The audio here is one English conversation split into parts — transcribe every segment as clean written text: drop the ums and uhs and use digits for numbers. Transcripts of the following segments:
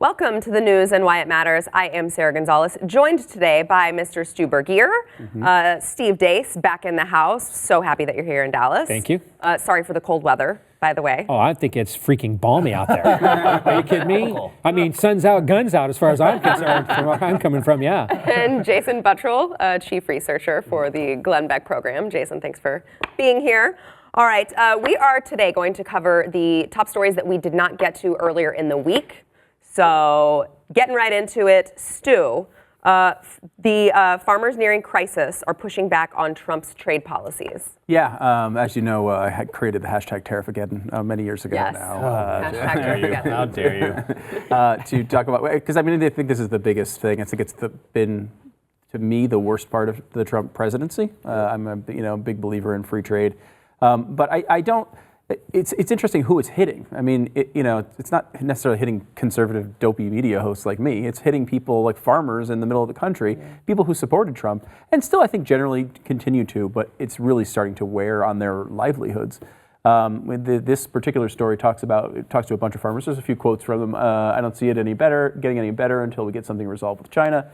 Welcome to the news and why it matters. I am Sara Gonzales, joined today by Mr. Stu Burguiere, Steve Deace back in the house. So happy that you're here in Dallas. Thank you. Sorry for the cold weather, by the way. Oh, I think it's freaking balmy out there. Are you kidding me? I mean, sun's out, guns out, as far as I'm concerned, from where I'm coming from, yeah. And Jason Buttrill, Chief Researcher for the Glenn Beck program. Jason, thanks for being here. All right, we are today going to cover the top stories that we did not get to earlier in the week. So getting right into it, Stu, the farmers nearing crisis are pushing back on Trump's trade policies. Yeah, as you know, I had created the hashtag tariff again many years ago now. Hashtag tariff again. How dare you? To talk about, because I mean, I think this is the biggest thing. I think it's been, to me, the worst part of the Trump presidency. I'm a big believer in free trade. But I don't. It's interesting who it's hitting. I mean, it's not necessarily hitting conservative, dopey media hosts like me. It's hitting people like farmers in the middle of the country, people who supported Trump, and still I think generally continue to. But it's really starting to wear on their livelihoods. This particular story talks to a bunch of farmers. There's a few quotes from them. I don't see it getting any better until we get something resolved with China.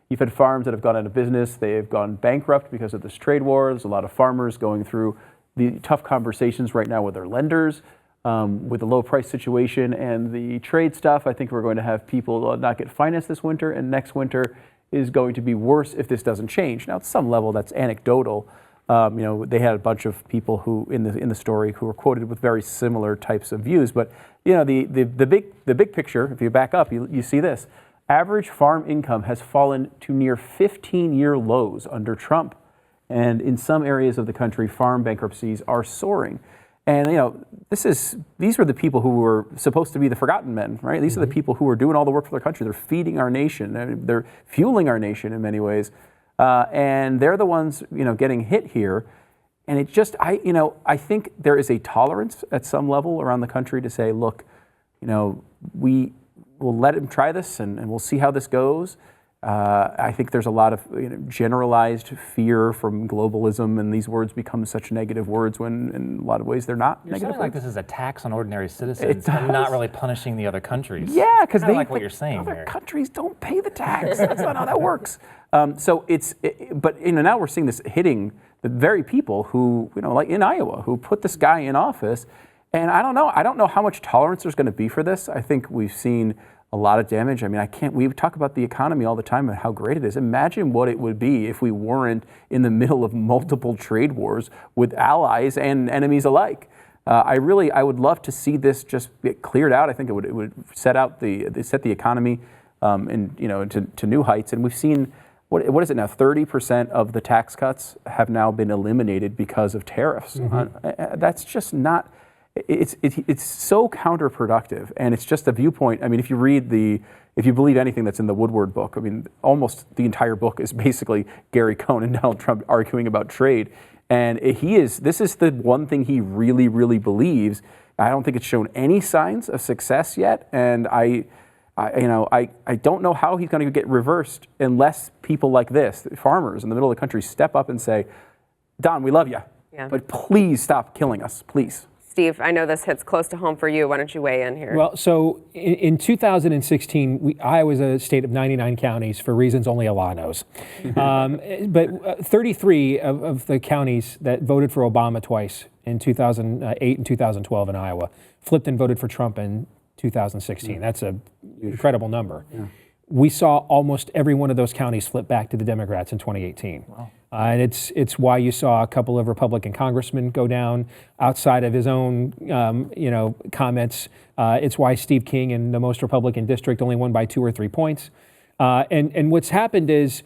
You've had farms that have gone out of business. They've gone bankrupt because of this trade war. There's a lot of farmers going through the tough conversations right now with their lenders, with the low price situation and the trade stuff. I think we're going to have people not get financed this winter, and next winter is going to be worse if this doesn't change. Now, at some level, that's anecdotal. They had a bunch of people who in the story who were quoted with very similar types of views. But the big picture, if you back up, you see this: average farm income has fallen to near 15-year lows under Trump. And in some areas of the country, farm bankruptcies are soaring. And these were the people who were supposed to be the forgotten men, right? These are the people who are doing all the work for their country. They're feeding our nation. They're fueling our nation in many ways. And they're the ones, getting hit here. And it just, I think there is a tolerance at some level around the country to say, look, we will let him try this and we'll see how this goes. I think there's a lot of generalized fear from globalism, and these words become such negative words when, in a lot of ways, they're not You're negative. Like this is a tax on ordinary citizens and not really punishing the other countries. Yeah, because they like what you're saying. Other here. countries don't pay the tax. That's not how that works. But now we're seeing this hitting the very people who, like in Iowa, who put this guy in office. And I don't know how much tolerance there's going to be for this. I think we've seen a lot of damage. I mean, we talk about the economy all the time and how great it is. Imagine what it would be if we weren't in the middle of multiple trade wars with allies and enemies alike. I would love to see this just get cleared out. I think it would set the economy to new heights. And we've seen, what is it now? 30% of the tax cuts have now been eliminated because of tariffs. That's just not. It's so counterproductive, and it's just a viewpoint. I mean, if you believe anything that's in the Woodward book, I mean, almost the entire book is basically Gary Cohn and Donald Trump arguing about trade. And this is the one thing he really, really believes. I don't think it's shown any signs of success yet, and I don't know how he's going to get reversed unless people like this, farmers in the middle of the country, step up and say, Don, we love you, but please stop killing us, please. Steve, I know this hits close to home for you. Why don't you weigh in here? Well, so in 2016, Iowa was a state of 99 counties for reasons only Allah knows. But 33 of the counties that voted for Obama twice in 2008 and 2012 in Iowa flipped and voted for Trump in 2016. That's an incredible number. Yeah. We saw almost every one of those counties flip back to the Democrats in 2018. Wow. And it's why you saw a couple of Republican congressmen go down outside of his own, comments. It's why Steve King in the most Republican district only won by 2 or 3 points. And what's happened is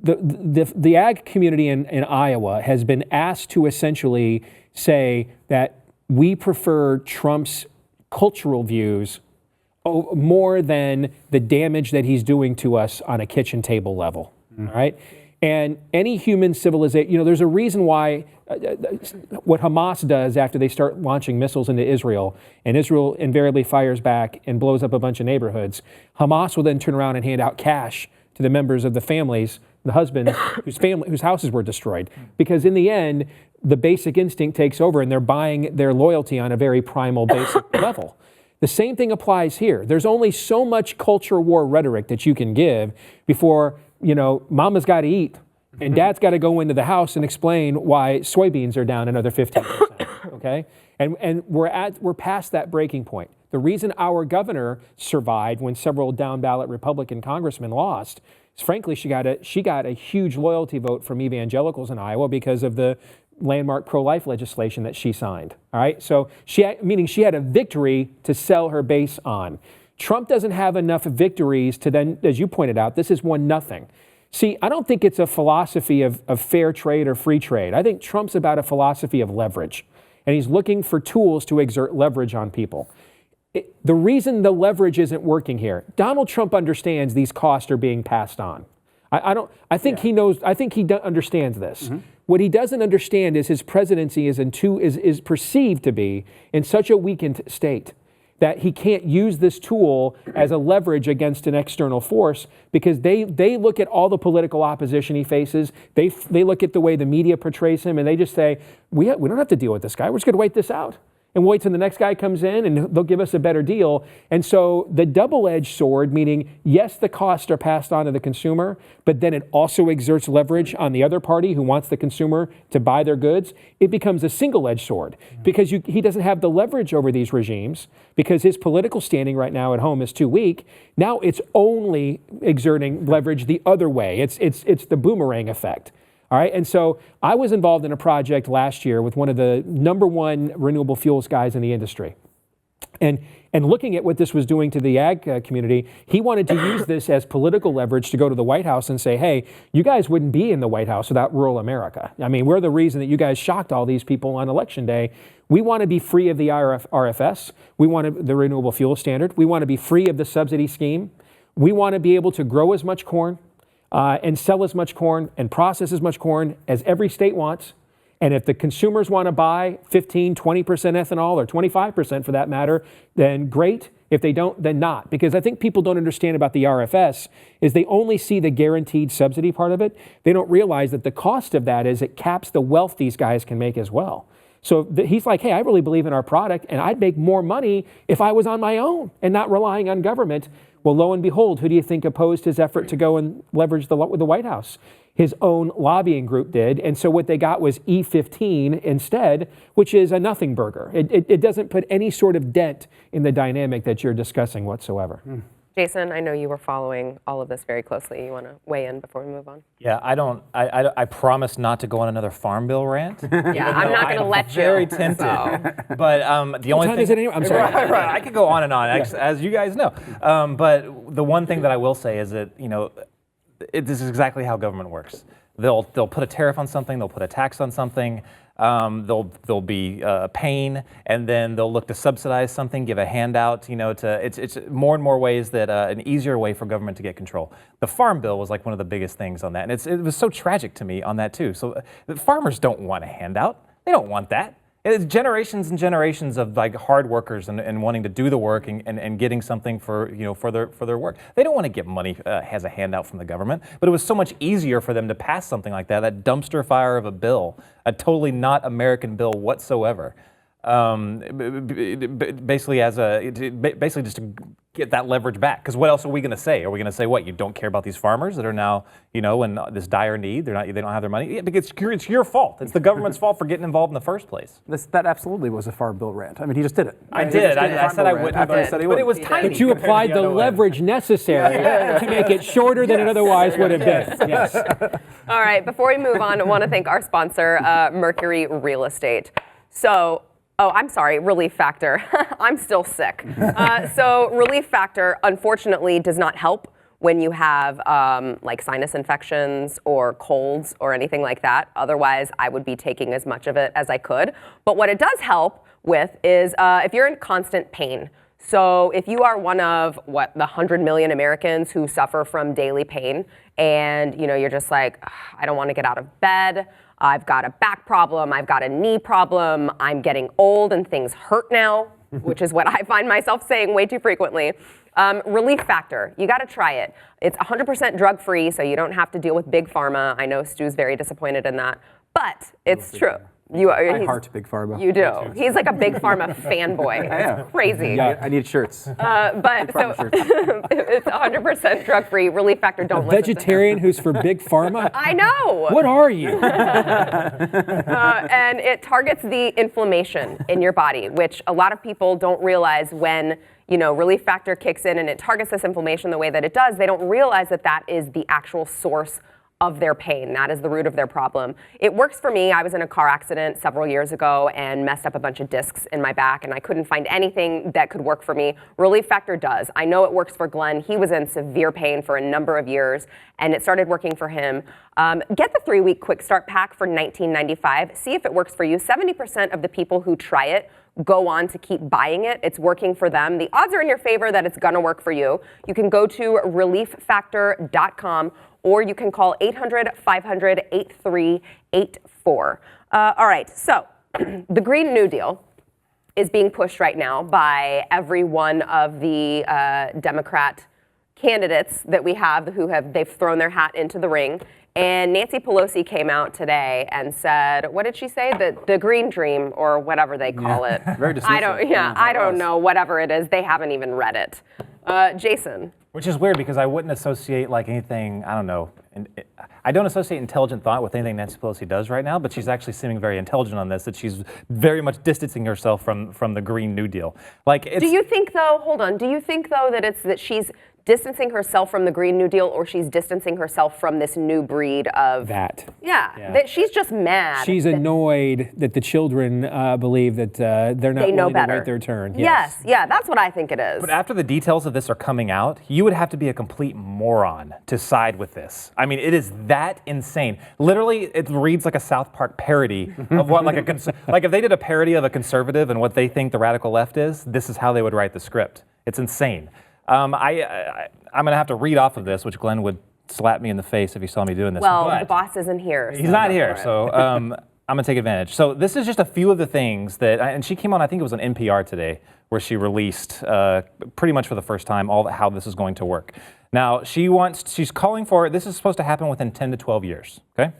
the ag community in Iowa has been asked to essentially say that we prefer Trump's cultural views more than the damage that he's doing to us on a kitchen table level, all right? And any human civilization, there's a reason why what Hamas does after they start launching missiles into Israel, and Israel invariably fires back and blows up a bunch of neighborhoods, Hamas will then turn around and hand out cash to the members of the families, the husbands whose houses were destroyed. Because in the end, the basic instinct takes over and they're buying their loyalty on a very primal, basic level. The same thing applies here. There's only so much culture war rhetoric that you can give before, mama's got to eat and dad's got to go into the house and explain why soybeans are down another 15%, okay? And we're past that breaking point. The reason our governor survived when several down-ballot Republican congressmen lost is, frankly, she got a huge loyalty vote from evangelicals in Iowa because of the landmark pro-life legislation that she signed. All right, so she had a victory to sell her base on. Trump doesn't have enough victories to then, as you pointed out, this is 1-0. See, I don't think it's a philosophy of fair trade or free trade. I think Trump's about a philosophy of leverage, and he's looking for tools to exert leverage on people. The reason the leverage isn't working here, Donald Trump understands these costs are being passed on. I think he understands this. Mm-hmm. What he doesn't understand is his presidency is perceived to be in such a weakened state that he can't use this tool as a leverage against an external force, because they look at all the political opposition he faces. They look at the way the media portrays him, and they just say, we don't have to deal with this guy. We're just going to wait this out. And wait till the next guy comes in and they'll give us a better deal. And so the double-edged sword, meaning, yes, the costs are passed on to the consumer, but then it also exerts leverage on the other party who wants the consumer to buy their goods. It becomes a single-edged sword because he doesn't have the leverage over these regimes because his political standing right now at home is too weak. Now it's only exerting leverage the other way. It's the boomerang effect. All right, and so I was involved in a project last year with one of the #1 renewable fuels guys in the industry. And looking at what this was doing to the ag community, he wanted to use this as political leverage to go to the White House and say, hey, you guys wouldn't be in the White House without rural America. I mean, we're the reason that you guys shocked all these people on Election Day. We want to be free of the RFS. We want the renewable fuel standard. We want to be free of the subsidy scheme. We want to be able to grow as much corn and sell as much corn and process as much corn as every state wants. And if the consumers want to buy 15, 20% ethanol or 25% for that matter, then great. If they don't, then not. Because I think people don't understand about the RFS is they only see the guaranteed subsidy part of it. They don't realize that the cost of that is it caps the wealth these guys can make as well. So he's like, hey, I really believe in our product and I'd make more money if I was on my own and not relying on government. Well, lo and behold, who do you think opposed his effort to go and leverage the White House? His own lobbying group did. And so what they got was E15 instead, which is a nothing burger. It doesn't put any sort of dent in the dynamic that you're discussing whatsoever. Jason, I know you were following all of this very closely. You want to weigh in before we move on? Yeah, I promise not to go on another Farm Bill rant. Yeah, I'm not going to let you. Very tempted. So. But the only thing is it anyway? I'm sorry. Right. I could go on and on, as you guys know. But the one thing that I will say is that, this is exactly how government works. They'll put a tariff on something, they'll put a tax on something, there'll be pain, and then they'll look to subsidize something, give a handout. It's more and more ways that an easier way for government to get control. The Farm Bill was like one of the biggest things on that, and it was so tragic to me on that too. So the farmers don't want a handout; they don't want that. It's generations and generations of like hard workers and wanting to do the work and getting something for their work. They don't want to get money as a handout from the government, but it was so much easier for them to pass something like that dumpster fire of a bill, a totally not American bill whatsoever. Basically just to get that leverage back. Because what else are we going to say? Are we going to say what? You don't care about these farmers that are now, in this dire need. They don't have their money. Yeah, because it's your fault. It's the government's fault for getting involved in the first place. That absolutely was a Farm Bill rant. I mean, he just did it. I did. I said I wouldn't. But it was tiny. But you applied the leverage necessary to make it shorter than it otherwise would have been. Yes. All right. Before we move on, I want to thank our sponsor, Mercury Real Estate. Oh, I'm sorry, Relief Factor. I'm still sick. So Relief Factor, unfortunately, does not help when you have like sinus infections or colds or anything like that. Otherwise, I would be taking as much of it as I could. But what it does help with is if you're in constant pain. So if you are one of the 100 million Americans who suffer from daily pain and you're just like, I don't want to get out of bed, I've got a back problem, I've got a knee problem, I'm getting old and things hurt now, which is what I find myself saying way too frequently. Relief Factor, you got to try it. It's 100% drug-free, so you don't have to deal with big pharma. I know Stu's very disappointed in that, but it's true. You are. I heart Big Pharma. You do. He's like a Big Pharma fanboy. It's crazy. Yeah, I need shirts. But so it's 100% drug-free. Relief Factor. Don't listen to him. Vegetarian who's for Big Pharma? I know. What are you? And it targets the inflammation in your body, which a lot of people don't realize when Relief Factor kicks in and it targets this inflammation the way that it does. They don't realize that that is the actual source of their pain. That is the root of their problem. It works for me. I was in a car accident several years ago and messed up a bunch of discs in my back, and I couldn't find anything that could work for me. Relief Factor does. I know it works for Glenn. He was in severe pain for a number of years, and it started working for him. Get the 3-week quick start pack for $19.95. See if it works for you. 70% of the people who try it go on to keep buying it. It's working for them. The odds are in your favor that it's gonna work for you. You can go to relieffactor.com or you can call 800-500-8384. All right, so the Green New Deal is being pushed right now by every one of the Democrat candidates that we have they've thrown their hat into the ring. And Nancy Pelosi came out today and said, what did she say? The Green Dream, or whatever they call it. Very dismissive. I don't know, whatever it is. They haven't even read it. Jason. Which is weird because I wouldn't associate like anything, I don't know. I don't associate intelligent thought with anything Nancy Pelosi does right now, but she's actually seeming very intelligent on this, that she's very much distancing herself from the Green New Deal. Do you think though, that she's distancing herself from the Green New Deal, or she's distancing herself from this new breed of... That. Yeah. That she's just mad. She's annoyed that the children believe that they're not willing to wait their turn. Yes. Yeah, that's what I think it is. But after the details of this are coming out, you would have to be a complete moron to side with this. I mean, it is that insane. Literally, it reads like a South Park parody of what, like if they did a parody of a conservative and what they think the radical left is, this is how they would write the script. It's insane. I'm going to have to read off of this, which Glenn would slap me in the face if he saw me doing this. Well, the boss isn't here. He's not here, so I'm going to take advantage. So this is just a few of the things that, and she came on, I think it was on NPR today, where she released pretty much for the first time how this is going to work. Now, she's calling for, this is supposed to happen within 10 to 12 years, okay?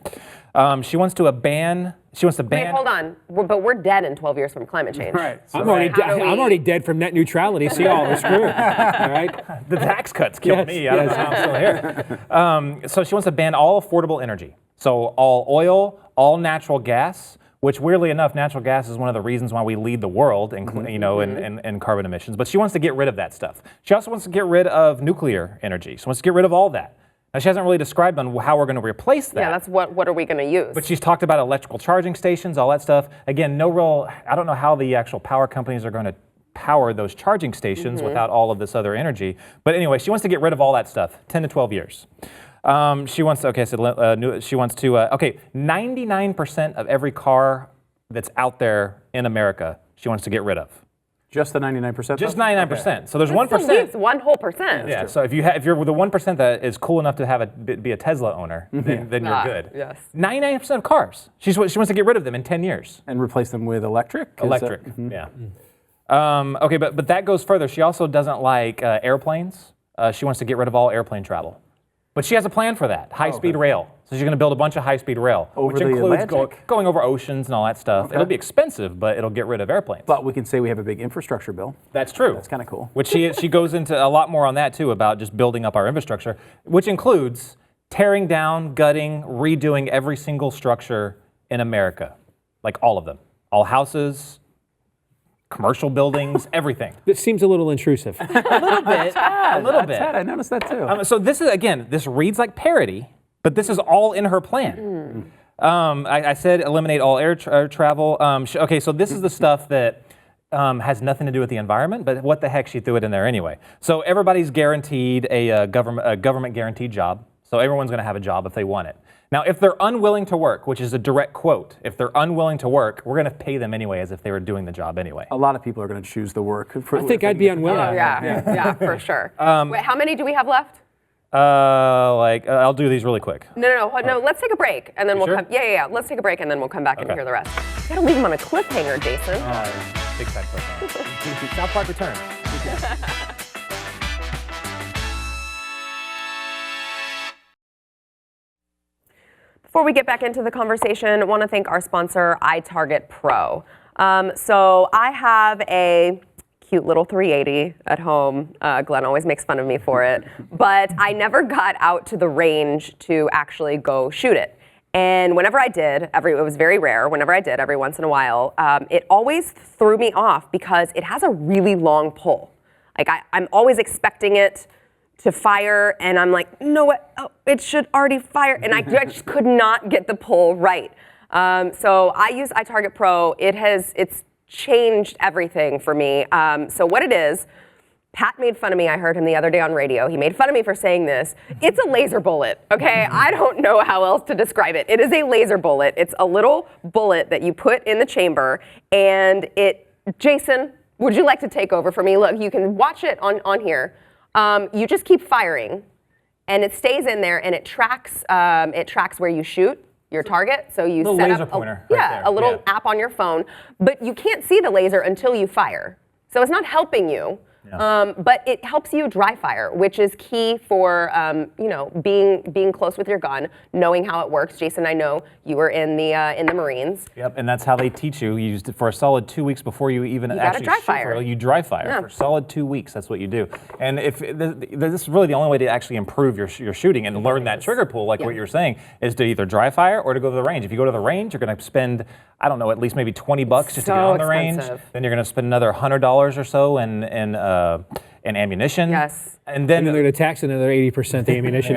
She wants to ban. Wait, hold on. But we're dead in 12 years from climate change. Right. So I'm already dead from net neutrality. See y'all, we're screwed. All right. The tax cuts killed me. I don't know how I'm still here. So she wants to ban all affordable energy. So all oil, all natural gas, which weirdly enough, natural gas is one of the reasons why we lead the world in carbon emissions. But she wants to get rid of that stuff. She also wants to get rid of nuclear energy. She wants to get rid of all that. Now, she hasn't really described on how we're going to replace that. Yeah, that's what are we going to use? But she's talked about electrical charging stations, all that stuff. Again, I don't know how the actual power companies are going to power those charging stations without all of this other energy. But anyway, she wants to get rid of all that stuff, 10 to 12 years. She wants to, 99% of every car that's out there in America, she wants to get rid of. Just the 99%? Just 99%. Okay. So there's 1%. It's 1%. Yeah. So if you're the 1% that is cool enough to be a Tesla owner, then you're good. Yes. 99% of cars. She wants to get rid of them in 10 years. And replace them with electric? Electric. Yeah. Okay, but that goes further. She also doesn't like airplanes. She wants to get rid of all airplane travel. But she has a plan for that, high-speed rail. So she's going to build a bunch of high-speed rail, which includes going over oceans and all that stuff. Okay. It'll be expensive, but it'll get rid of airplanes. But we can say we have a big infrastructure bill. That's true. That's kind of cool. Which she goes into a lot more on that, too, about just building up our infrastructure, which includes tearing down, gutting, redoing every single structure in America, like all of them. All houses, commercial buildings, everything. This seems a little intrusive. A little bit. A little bit. I noticed that too. So this is, again, this reads like parody, but this is all in her plan. I said eliminate all air travel. Okay, so this is the stuff that has nothing to do with the environment, but what the heck, she threw it in there anyway. So everybody's guaranteed a government guaranteed job. So everyone's going to have a job if they want it. Now, if they're unwilling to work, which is a direct quote, if they're unwilling to work, we're going to pay them anyway as if they were doing the job anyway. A lot of people are going to choose the work. I think I'd be unwilling. Oh, yeah, for sure. Wait, how many do we have left? I'll do these really quick. No, let's take a break, and then we'll come. Yeah, let's take a break, and then we'll come back and hear the rest. You gotta leave them on a cliffhanger, Jason. Big time cliffhanger. South Park returns. Before we get back into the conversation, I want to thank our sponsor, iTarget Pro. So I have a cute little 380 at home. Glenn always makes fun of me for it, but I never got out to the range to actually go shoot it. And whenever I did, it was very rare, whenever I did, every once in a while, it always threw me off because it has a really long pull. Like I'm always expecting it to fire, and I'm like, no, it should already fire, and I just could not get the pull right. So I use iTarget Pro. It's changed everything for me. So what it is, Pat made fun of me. I heard him the other day on radio. He made fun of me for saying this. It's a laser bullet, okay? I don't know how else to describe it. It is a laser bullet. It's a little bullet that you put in the chamber, and Jason, would you like to take over for me? Look, you can watch it on here. You just keep firing, and it stays in there, and it tracks where you shoot your target. So you set laser up pointer a little app on your phone, but you can't see the laser until you fire. So it's not helping you. But it helps you dry fire, which is key for being close with your gun, knowing how it works. Jason, I know you were in the Marines. Yep, and that's how they teach you. You used it for a solid 2 weeks before you even actually dry shoot fire. for it. You dry fire for a solid 2 weeks. That's what you do. And if this is really the only way to actually improve your shooting and learn that trigger pull, like what you're saying, is to either dry fire or to go to the range. If you go to the range, you're going to spend, I don't know, at least maybe $20 just to get on the range. Then you're going to spend another $100 or so in ammunition. Yes. And then they're going to tax another 80% the ammunition.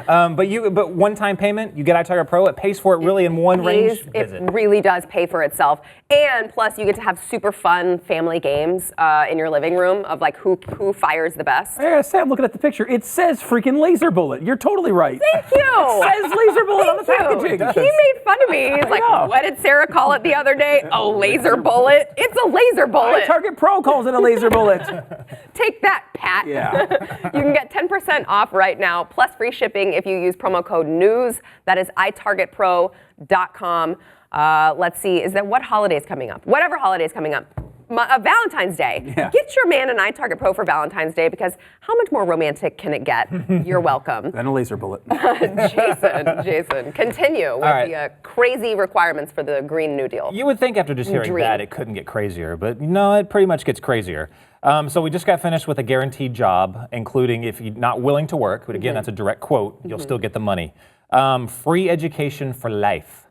But one-time payment, you get iTarget Pro. It pays for it really in one range visit. It really does pay for itself, and plus you get to have super fun family games in your living room of like who fires the best. I gotta say, I'm looking at the picture. It says freaking laser bullet. You're totally right. Thank you. It says laser bullet on the packaging. He made fun of me. He's like, what did Sarah call it the other day? A laser bullet. It's a laser bullet. iTarget Pro calls it a laser bullet. Take that, Pat. Yeah. You can get 10% off right now, plus free shipping if you use promo code NEWS. That is itargetpro.com. Let's see, what holiday is coming up? Whatever holiday is coming up. Valentine's Day. Yeah. Get your man an iTarget Pro for Valentine's Day, because how much more romantic can it get? You're welcome. Then a laser bullet. Jason, continue with the crazy requirements for the Green New Deal. You would think after just hearing that it couldn't get crazier, but no, it pretty much gets crazier. So we just got finished with a guaranteed job, including if you're not willing to work, but again, that's a direct quote, you'll still get the money. Free education for life.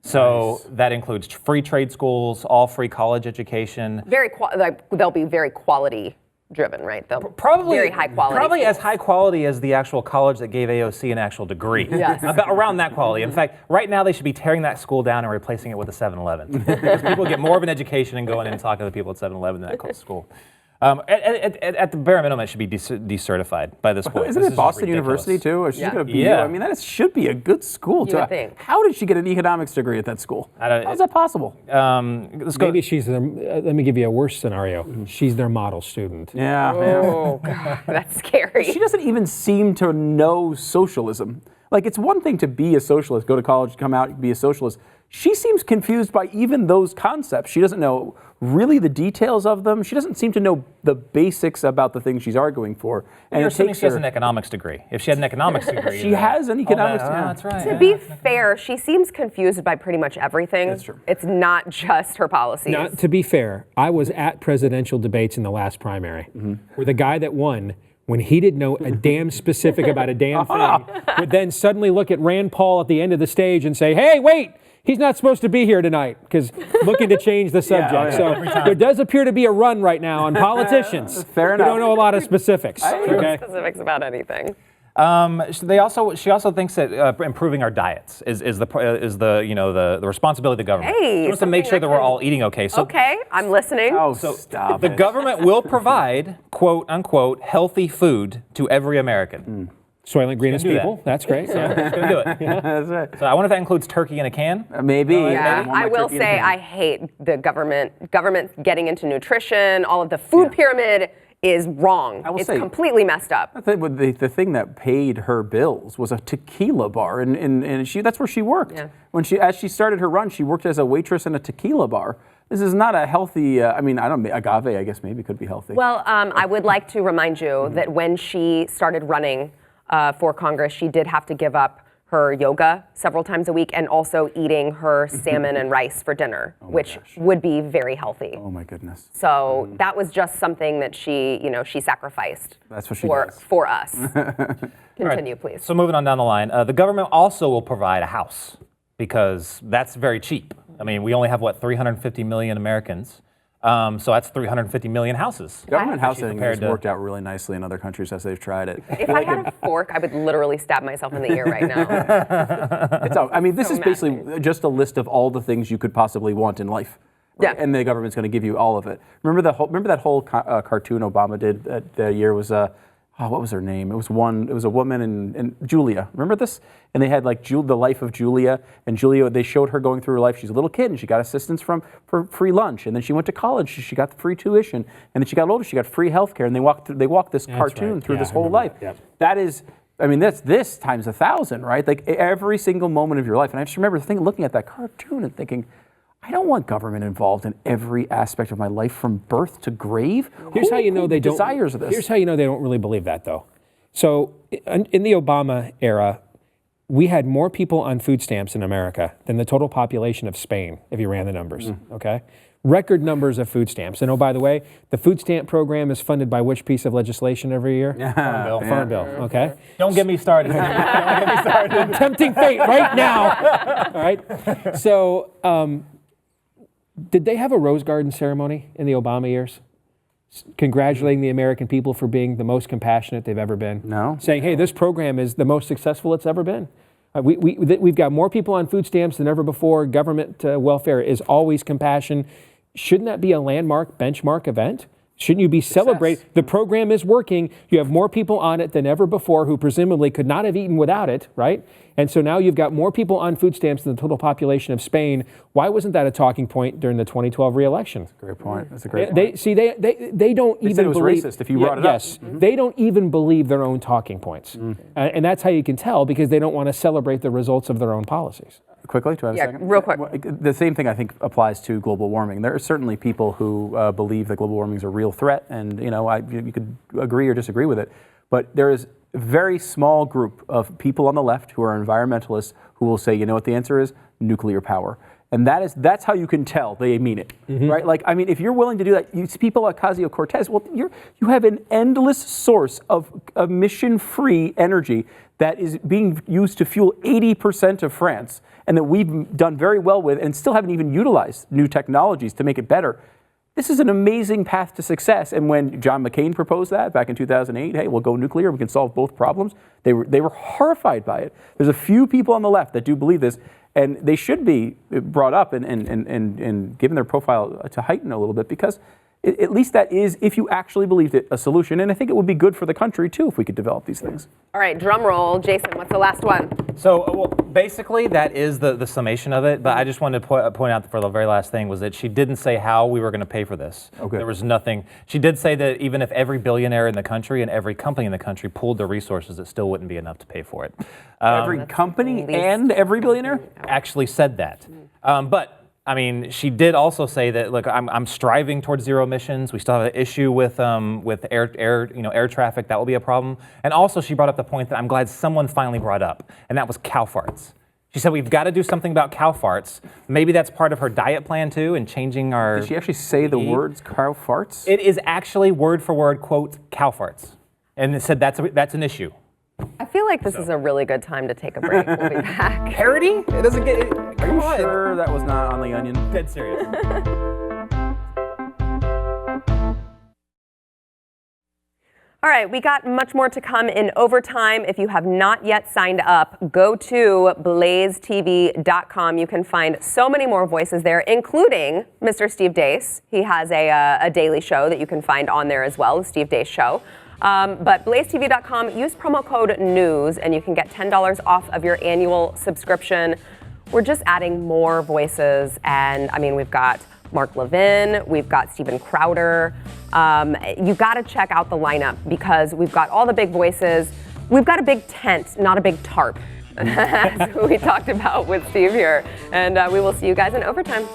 So that includes free trade schools, all free college education. They'll be very quality driven, right? They'll probably very high quality. Probably as high quality as the actual college that gave AOC an actual degree. Yes. About around that quality. In fact, right now they should be tearing that school down and replacing it with a 7-Eleven. Because people get more of an education and going in and talking to the people at 7-Eleven than that school. At the bare minimum, it should be decertifified by this point. Isn't it Boston University too? Or she's going to be. I mean, that should be a good school. You would think. How did she get an economics degree at that school? How is that possible? Maybe she's their, let me give you a worse scenario. She's their model student. Yeah. Oh, God, that's scary. She doesn't even seem to know socialism. Like, it's one thing to be a socialist, go to college, come out, be a socialist. She seems confused by even those concepts. She doesn't know really the details of them. She doesn't seem to know the basics about the things she's arguing for. And you're assuming she has an economics degree. If she had an economics degree. She has an economics degree. That's right. To be fair, she seems confused by pretty much everything. That's true. It's not just her policies. Now, to be fair, I was at presidential debates in the last primary, where the guy that won, when he didn't know a damn specific about a damn thing, would then suddenly look at Rand Paul at the end of the stage and say, hey, wait, he's not supposed to be here tonight, because looking to change the subject. So there does appear to be a run right now on politicians. Fair enough. We don't know a lot of specifics. Specifics about anything. She also thinks that improving our diets is the responsibility of the government. Hey, she wants to make sure that we're all eating okay. So, okay, I'm listening. Oh, stop the government will provide, quote unquote, healthy food to every American. Soylent Green's people. That's great. So it's going to do it. That's right. So I wonder if that includes turkey in a can. Maybe. Yeah, I will say I hate the government getting into nutrition. All of the food pyramid is wrong. It's completely messed up. I think the thing that paid her bills was a tequila bar, and that's where she worked. Yeah. As she started her run, she worked as a waitress in a tequila bar. This is not a healthy. Agave, I guess maybe could be healthy. Well, I would like to remind you that when she started running for Congress, she did have to give up her yoga several times a week and also eating her salmon and rice for dinner, which would be very healthy. Oh my goodness. So that was just something that she sacrificed. That's what she for, does. for us. Continue, please. So moving on down the line, the government also will provide a house because that's very cheap. I mean, we only have, 350 million Americans. So that's 350 million houses. Government housing has to- worked out really nicely in other countries as they've tried it. If I had a fork, I would literally stab myself in the ear right now. I mean, this So is basically just a list of all the things you could possibly want in life. Right? Yeah. And the government's going to give you all of it. Remember that whole cartoon Obama did that year was what was her name? It was a woman and Julia. Remember this? And they had the life of Julia. And Julia, they showed her going through her life. She's a little kid and she got assistance for free lunch. And then she went to college. She got the free tuition. And then she got older. She got free health care. And they walked this cartoon through this whole life. Yep. That is, I mean, that's this times 1,000, right? Like every single moment of your life. And I just remember looking at that cartoon and thinking, I don't want government involved in every aspect of my life from birth to grave. Here's how you know they don't. Desires this. Here's how you know they don't really believe that, though. So, in the Obama era, we had more people on food stamps in America than the total population of Spain, if you ran the numbers. Okay, record numbers of food stamps. And oh, by the way, the food stamp program is funded by which piece of legislation every year? Farm Bill. Farm Bill. Okay. Don't get me started. Don't get me started. Tempting fate right now. All right. So, did they have a Rose Garden ceremony in the Obama years? Congratulating the American people for being the most compassionate they've ever been. No. Saying, hey, this program is the most successful it's ever been. We've got more people on food stamps than ever before. Government welfare is always compassion. Shouldn't that be a landmark, benchmark event? Shouldn't you be celebrating? The program is working. You have more people on it than ever before who presumably could not have eaten without it, right? And so now you've got more people on food stamps than the total population of Spain. Why wasn't that a talking point during the 2012 re-election? Great point. That's a great point. They don't even said it was believe. racist if you brought it up. Yes, they don't even believe their own talking points. And that's how you can tell, because they don't want to celebrate the results of their own policies. Quickly, do I have a second? Real quick. The same thing I think applies to global warming. There are certainly people who believe that global warming is a real threat, and you could agree or disagree with it. But there is a very small group of people on the left who are environmentalists who will say, you know what the answer is? Nuclear power. And that's how you can tell they mean it, right? Like, I mean, if you're willing to do that, you see people like Ocasio-Cortez, well, you have an endless source of emission-free energy that is being used to fuel 80% of France, and that we've done very well with and still haven't even utilized new technologies to make it better. This is an amazing path to success. And when John McCain proposed that back in 2008, hey, we'll go nuclear, we can solve both problems, they were horrified by it. There's a few people on the left that do believe this, and they should be brought up and given their profile to heighten a little bit, because at least that is, if you actually believed it, a solution. And I think it would be good for the country, too, if we could develop these things. All right, drum roll. Jason, what's the last one? So, basically, that is the summation of it. But I just wanted to point out for the very last thing was that she didn't say how we were going to pay for this. Okay. There was nothing. She did say that even if every billionaire in the country and every company in the country pooled their resources, it still wouldn't be enough to pay for it. Every company and every billionaire? Actually said that. But I mean, she did also say that, look, I'm striving towards zero emissions. We still have an issue with air traffic. That will be a problem. And also, she brought up the point that I'm glad someone finally brought up, and that was cow farts. She said we've got to do something about cow farts. Maybe that's part of her diet plan too, and changing our. Did she actually say the words cow farts? It is actually word for word quote cow farts, and it said that's an issue. I feel like this is a really good time to take a break. We'll be back. Parody? It doesn't get it. Are you sure that was not on The Onion? Dead serious. All right, we got much more to come in overtime. If you have not yet signed up, go to blazetv.com. You can find so many more voices there, including Mr. Steve Deace. He has a daily show that you can find on there as well, the Steve Deace Show. But blazetv.com, use promo code NEWS, and you can get $10 off of your annual subscription. We're just adding more voices, and I mean, we've got Mark Levin, we've got Steven Crowder. You got to check out the lineup, because we've got all the big voices. We've got a big tent, not a big tarp, as we talked about with Steve here. And we will see you guys in overtime.